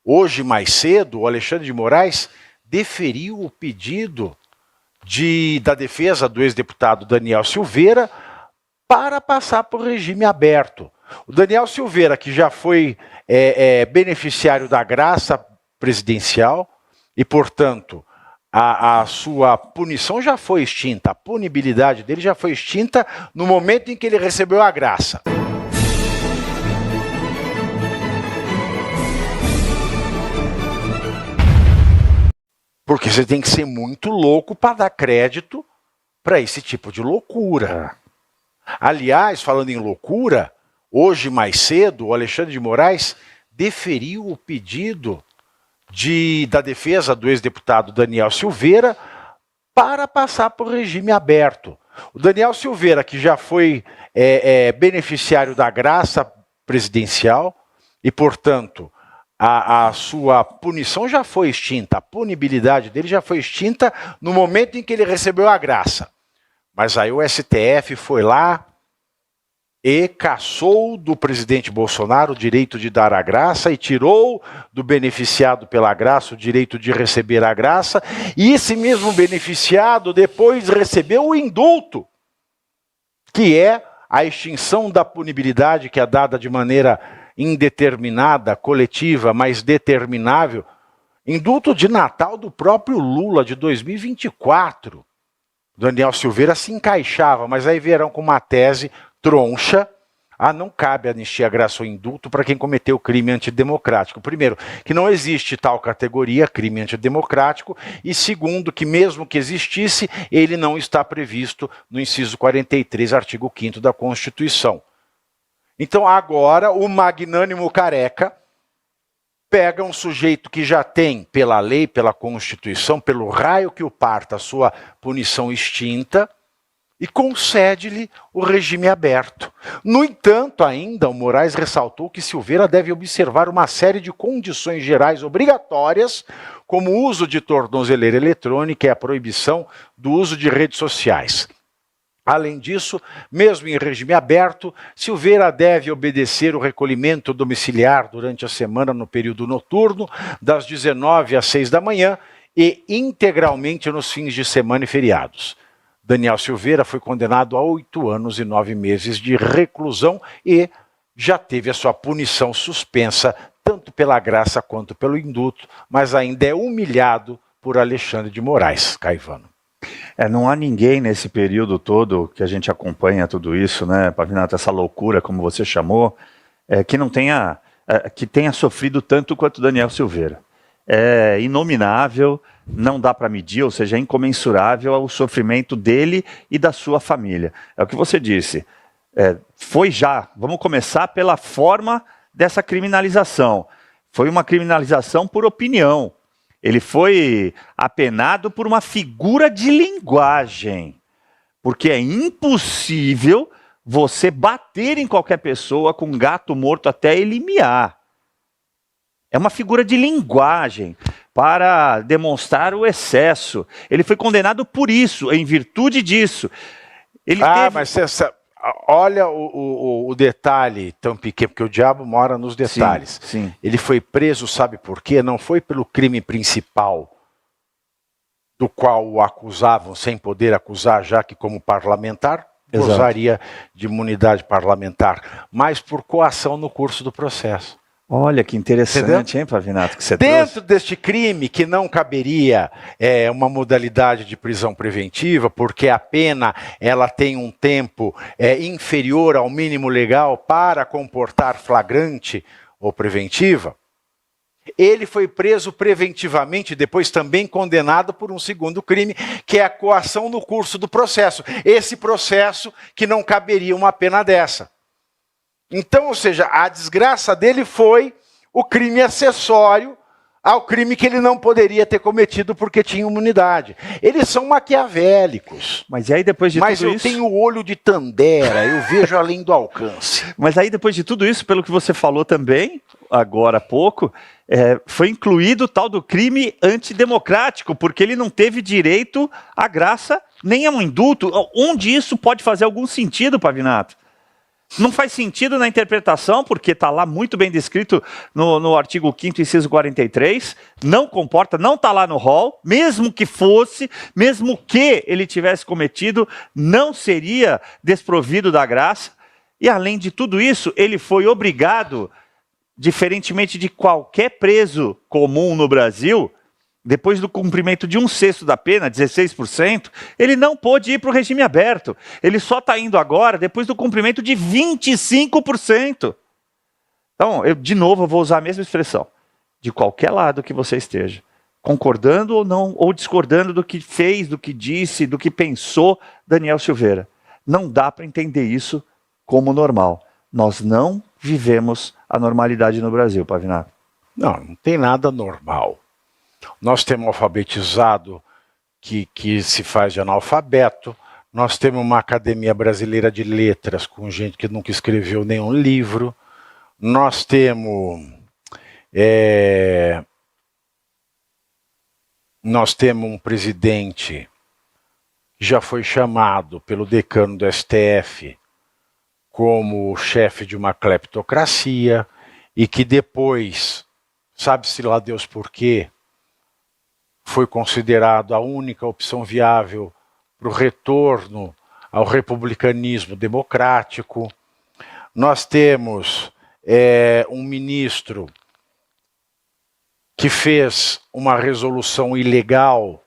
hoje mais cedo, o Alexandre de Moraes deferiu o pedido da defesa do ex-deputado Daniel Silveira para passar por regime aberto. O Daniel Silveira, que já foi beneficiário da graça presidencial e, portanto, a sua punição já foi extinta, a punibilidade dele já foi extinta no momento em que ele recebeu a graça. Porque você tem que ser muito louco para dar crédito para esse tipo de loucura. Aliás, falando em loucura, hoje mais cedo, o Alexandre de Moraes deferiu o pedido da defesa do ex-deputado Daniel Silveira para passar por regime aberto. O Daniel Silveira, que já foi beneficiário da graça presidencial e, portanto, a sua punição já foi extinta, a punibilidade dele já foi extinta no momento em que ele recebeu a graça. Mas aí o STF foi lá e cassou do presidente Bolsonaro o direito de dar a graça e tirou do beneficiado pela graça o direito de receber a graça, e esse mesmo beneficiado depois recebeu o indulto, que é a extinção da punibilidade que é dada de maneira indeterminada, coletiva, mas determinável, indulto de Natal do próprio Lula de 2024. Daniel Silveira se encaixava, mas aí vieram com uma tese troncha. Não cabe anistia, graça ou indulto para quem cometeu crime antidemocrático. Primeiro, que não existe tal categoria, crime antidemocrático, e segundo, que mesmo que existisse, ele não está previsto no inciso 43, artigo 5º da Constituição. Então agora o magnânimo careca pega um sujeito que já tem, pela lei, pela Constituição, pelo raio que o parta, a sua punição extinta, e concede-lhe o regime aberto. No entanto, ainda, o Moraes ressaltou que Silveira deve observar uma série de condições gerais obrigatórias, como o uso de tornozeleira eletrônica e a proibição do uso de redes sociais. Além disso, mesmo em regime aberto, Silveira deve obedecer o recolhimento domiciliar durante a semana no período noturno, das 19 às 6 da manhã e integralmente nos fins de semana e feriados. Daniel Silveira foi condenado a 8 anos e 9 meses de reclusão e já teve a sua punição suspensa, tanto pela graça quanto pelo indulto, mas ainda é humilhado por Alexandre de Moraes. Caivano. Não há ninguém nesse período todo que a gente acompanha tudo isso, né, Pavinato, essa loucura, como você chamou, que não tenha, que tenha sofrido tanto quanto Daniel Silveira. É inominável, não dá para medir, ou seja, é incomensurável o sofrimento dele e da sua família. É o que você disse. Vamos começar pela forma dessa criminalização. Foi uma criminalização por opinião. Ele foi apenado por uma figura de linguagem, porque é impossível você bater em qualquer pessoa com um gato morto até ele miar. É uma figura de linguagem para demonstrar o excesso. Ele foi condenado por isso, em virtude disso. Mas olha o detalhe tão pequeno, porque o diabo mora nos detalhes. Sim. Ele foi preso, sabe por quê? Não foi pelo crime principal do qual o acusavam, sem poder acusar, já que como parlamentar gozaria de imunidade parlamentar, mas por coação no curso do processo. Olha que interessante, hein, Pavinato, que você Dentro deste crime, que não caberia uma modalidade de prisão preventiva, porque a pena ela tem um tempo inferior ao mínimo legal para comportar flagrante ou preventiva, ele foi preso preventivamente, depois também condenado por um segundo crime, que é a coação no curso do processo. Esse processo que não caberia uma pena dessa. Então, ou seja, a desgraça dele foi o crime acessório ao crime que ele não poderia ter cometido porque tinha imunidade. Eles são maquiavélicos. Mas aí depois de tudo isso... Mas eu tenho o olho de Tandera, eu vejo além do alcance. Mas aí depois de tudo isso, pelo que você falou também, agora há pouco, foi incluído o tal do crime antidemocrático, porque ele não teve direito à graça nem a um indulto. Onde isso pode fazer algum sentido, Pavinato? Não faz sentido na interpretação, porque está lá muito bem descrito no artigo 5º, inciso 43, não comporta, não está lá no rol, mesmo que fosse, mesmo que ele tivesse cometido, não seria desprovido da graça, e além de tudo isso, ele foi obrigado, diferentemente de qualquer preso comum no Brasil, depois do cumprimento de 1/6 da pena, 16%, ele não pôde ir para o regime aberto. Ele só está indo agora depois do cumprimento de 25%. Então, de novo, eu vou usar a mesma expressão. De qualquer lado que você esteja, concordando ou não, ou discordando do que fez, do que disse, do que pensou Daniel Silveira. Não dá para entender isso como normal. Nós não vivemos a normalidade no Brasil, Pavinato. Não tem nada normal. Nós temos um alfabetizado que se faz de analfabeto, nós temos uma Academia Brasileira de Letras com gente que nunca escreveu nenhum livro, nós temos um presidente que já foi chamado pelo decano do STF como chefe de uma cleptocracia e que depois, sabe-se lá Deus por quê, foi considerado a única opção viável para o retorno ao republicanismo democrático. Nós temos um ministro que fez uma resolução ilegal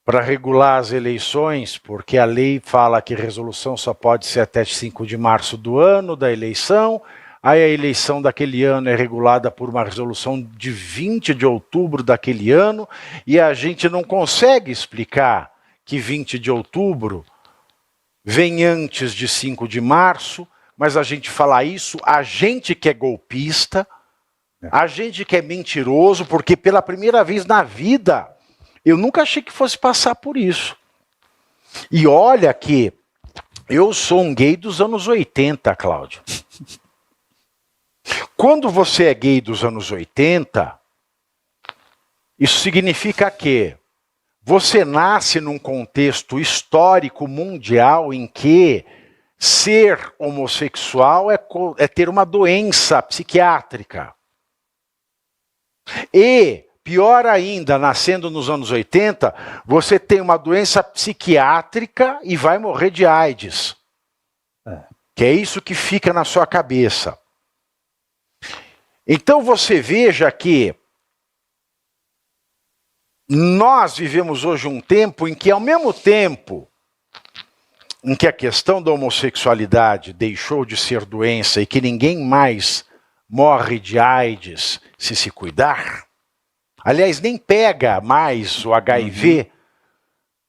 para regular as eleições, porque a lei fala que a resolução só pode ser até 5 de março do ano da eleição. Aí a eleição daquele ano é regulada por uma resolução de 20 de outubro daquele ano, e a gente não consegue explicar que 20 de outubro vem antes de 5 de março, mas a gente fala isso, a gente que é golpista, a gente que é mentiroso, porque pela primeira vez na vida, eu nunca achei que fosse passar por isso. E olha que eu sou um gay dos anos 80, Cláudio. Quando você é gay dos anos 80, isso significa que você nasce num contexto histórico mundial em que ser homossexual é ter uma doença psiquiátrica. E, pior ainda, nascendo nos anos 80, você tem uma doença psiquiátrica e vai morrer de AIDS. Que é isso que fica na sua cabeça. Então você veja que nós vivemos hoje um tempo em que, ao mesmo tempo em que a questão da homossexualidade deixou de ser doença e que ninguém mais morre de AIDS se cuidar, aliás, nem pega mais o HIV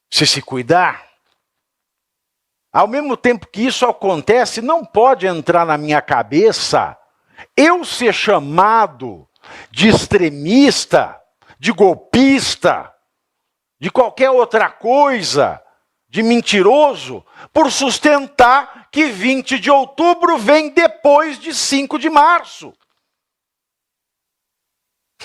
se cuidar, ao mesmo tempo que isso acontece, não pode entrar na minha cabeça eu ser chamado de extremista, de golpista, de qualquer outra coisa, de mentiroso, por sustentar que 20 de outubro vem depois de 5 de março.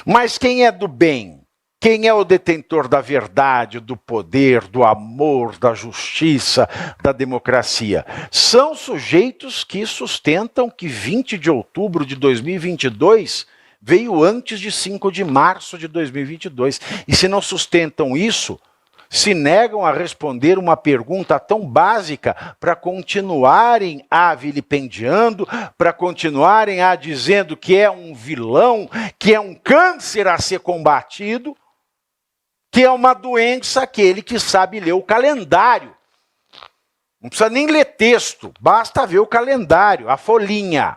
Mas quem é do bem? Quem é o detentor da verdade, do poder, do amor, da justiça, da democracia? São sujeitos que sustentam que 20 de outubro de 2022 veio antes de 5 de março de 2022. E se não sustentam isso, se negam a responder uma pergunta tão básica para continuarem a vilipendiando, para continuarem a dizendo que é um vilão, que é um câncer a ser combatido, que é uma doença aquele que sabe ler o calendário. Não precisa nem ler texto, basta ver o calendário, a folhinha.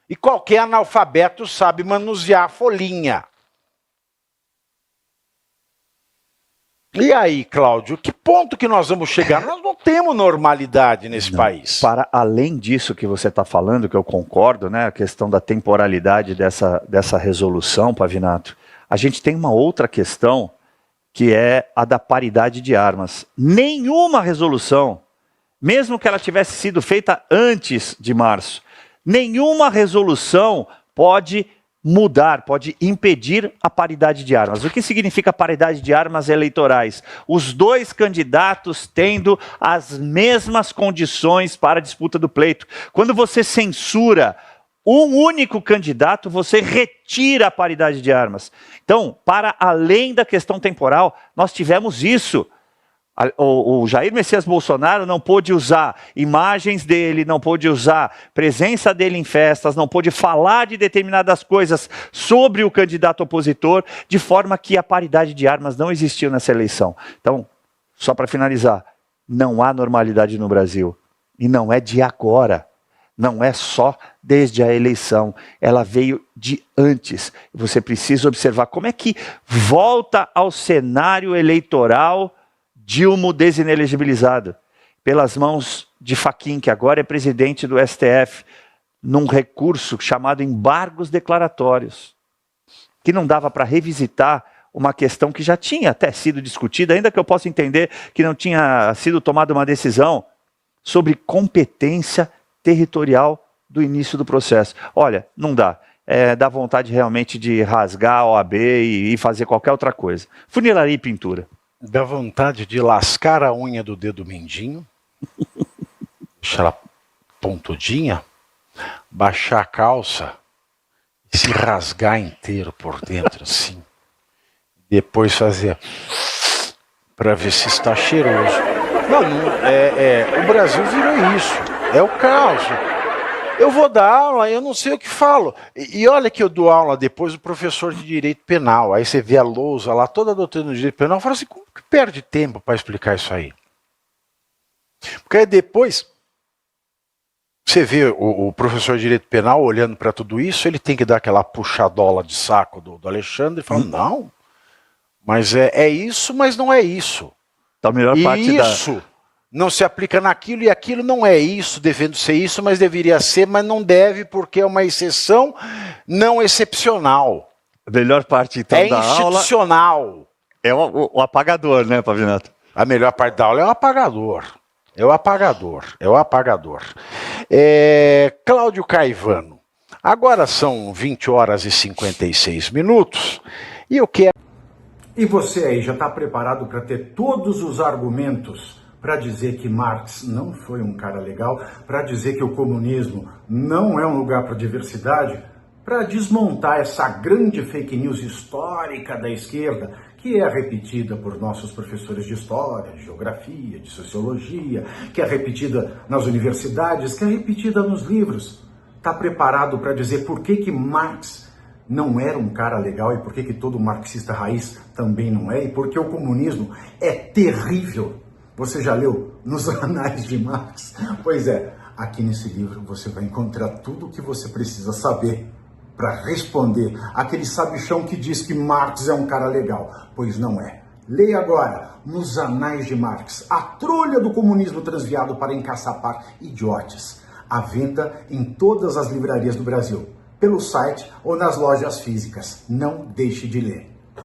E qualquer analfabeto sabe manusear a folhinha. E aí, Cláudio, que ponto que nós vamos chegar? Nós não temos normalidade nesse país. Para além disso que você está falando, que eu concordo, né, a questão da temporalidade dessa resolução, Pavinato, a gente tem uma outra questão que é a da paridade de armas. Nenhuma resolução, mesmo que ela tivesse sido feita antes de março, nenhuma resolução pode mudar, pode impedir a paridade de armas. O que significa paridade de armas eleitorais? Os dois candidatos tendo as mesmas condições para a disputa do pleito. Quando você censura um único candidato, você retira a paridade de armas. Então, para além da questão temporal, nós tivemos isso. O Jair Messias Bolsonaro não pôde usar imagens dele, não pôde usar presença dele em festas, não pôde falar de determinadas coisas sobre o candidato opositor, de forma que a paridade de armas não existiu nessa eleição. Então, só para finalizar, não há normalidade no Brasil. E não é de agora. Não é só desde a eleição. Ela veio de antes. Você precisa observar como é que volta ao cenário eleitoral Dilma desinelegibilizado pelas mãos de Fachin, que agora é presidente do STF, num recurso chamado embargos declaratórios, que não dava para revisitar uma questão que já tinha até sido discutida, ainda que eu possa entender que não tinha sido tomada uma decisão sobre competência territorial do início do processo. Olha, não dá. Dá vontade realmente de rasgar a OAB e fazer qualquer outra coisa. Funilaria e pintura. Dá vontade de lascar a unha do dedo mindinho, deixar ela pontudinha, baixar a calça e se rasgar inteiro por dentro, assim. Depois fazer para ver se está cheiroso. O Brasil virou isso. É o caos. Eu vou dar aula, eu não sei o que falo. E olha que eu dou aula depois do professor de Direito Penal. Aí você vê a lousa lá, toda a doutrina do Direito Penal, eu falo assim, como que perde tempo para explicar isso aí? Porque aí depois, você vê o professor de Direito Penal olhando para tudo isso, ele tem que dar aquela puxadola de saco do Alexandre e falar, não, mas é isso, mas não é isso. Então, a melhor parte isso não se aplica naquilo e aquilo não é isso, devendo ser isso, mas deveria ser, mas não deve porque é uma exceção não excepcional. A melhor parte então da aula institucional. É o apagador, né, Pavinato? A melhor parte da aula é o apagador. É o apagador. É o apagador. Cláudio Caivano. Agora são 20 horas e 56 minutos e eu quero... E você aí já está preparado para ter todos os argumentos para dizer que Marx não foi um cara legal, para dizer que o comunismo não é um lugar para diversidade, para desmontar essa grande fake news histórica da esquerda, que é repetida por nossos professores de história, de geografia, de sociologia, que é repetida nas universidades, que é repetida nos livros. Está preparado para dizer por que Marx não era um cara legal e por que todo marxista raiz também não é, e porque o comunismo é terrível. Você já leu Nos Anais de Marx? Pois é, aqui nesse livro você vai encontrar tudo o que você precisa saber para responder aquele sabichão que diz que Marx é um cara legal. Pois não é. Leia agora Nos Anais de Marx, a trolha do comunismo transviado para encaçapar idiotes. À venda em todas as livrarias do Brasil, pelo site ou nas lojas físicas. Não deixe de ler.